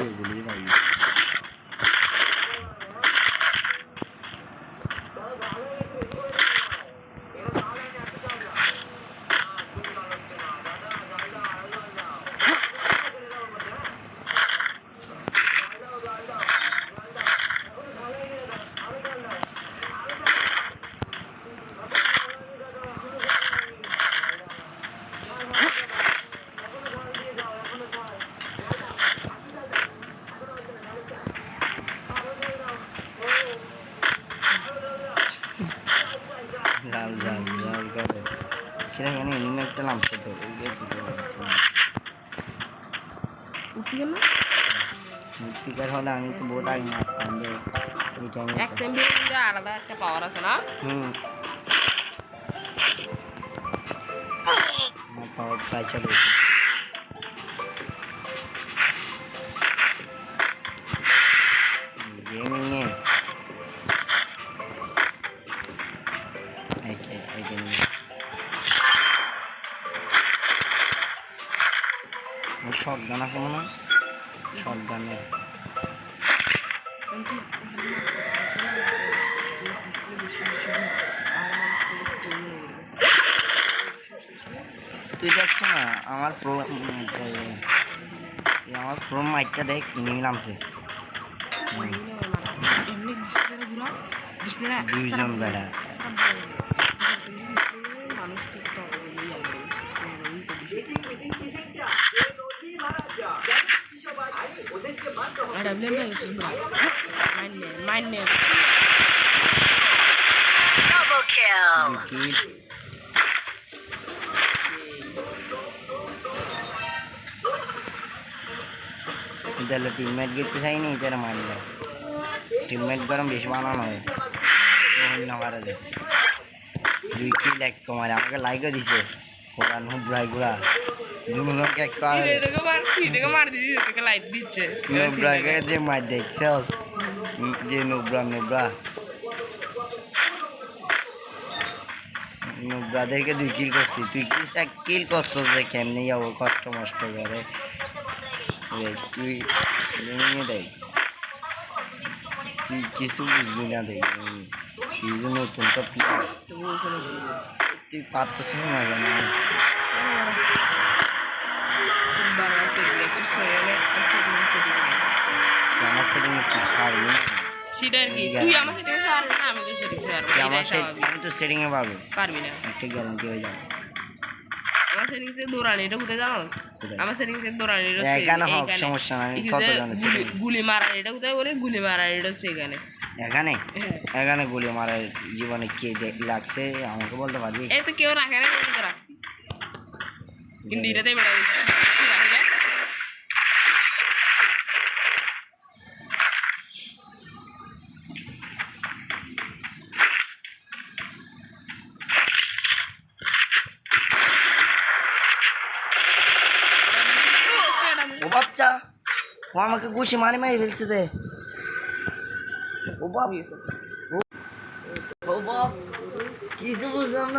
এগুলি ভাই লাল লাল লাল করে কিরা এখানে এনিমে একটা নামছে তো স্পিকার হলে আমি তো বহুত আগে মারতাম যে এই টাইমে এক্সএমবি এর আলাদা একটা পাওয়ার আছে না আমার পাওয়ার প্রায় চলে গেমিং এ শটগান আছে মনে হয় শটগানে তুই দেখছো না আমার প্রো মাইকটা দেখ এনিমি নামছে দুইজন বেড়া তাহলে টিমমেট গেতে চাইনি তারা মারল টিমমেট গরম বেশি বানানো হয় না মারা যায় 2 কিল এক কমারে আমাকে লাইকও দিছে ওরা নুব্রাই গুলা দুজনকে এক কার লাইট দিচ্ছে নুব্রাকে যে মার দেখছস যে নুব্রাদেরকে 2 কিল করছি তুই কি 1 কিল করছস যে কেমনে যাবো কষ্ট মষ্ট করে তুই নিয়ে দেয় তুই কিছু বুঝবি না দেখ তুই যে নতুন তো প্লেয়ার তুই পারতেছ না কেন আমার সেটিং পারবি না আমি তো সেটিং এ পারবি না একটা গ্যারান্টি হয়ে যাবে আমার সেটিংসে দৌড়ানি এটা কোথায় জানো আমার সেটিংসে দৌড়ানি এটা হচ্ছে এখানে হোক সমস্যা নাই কত জানো গুলি মারা এটা কোথায় বলে গুলি মারা এটা হচ্ছে এখানে গুলি মারার জীবনে কে লাগছে আমাকে বলতে পারবি এই তো কেউ রাখে না আমি তো রাখছি কিন্তু এটাতে বেড়া ও বাচ্চা ও আমাকে ঘুষি মারি ফেলছে রে ও বাপ কিছু বুঝলাম না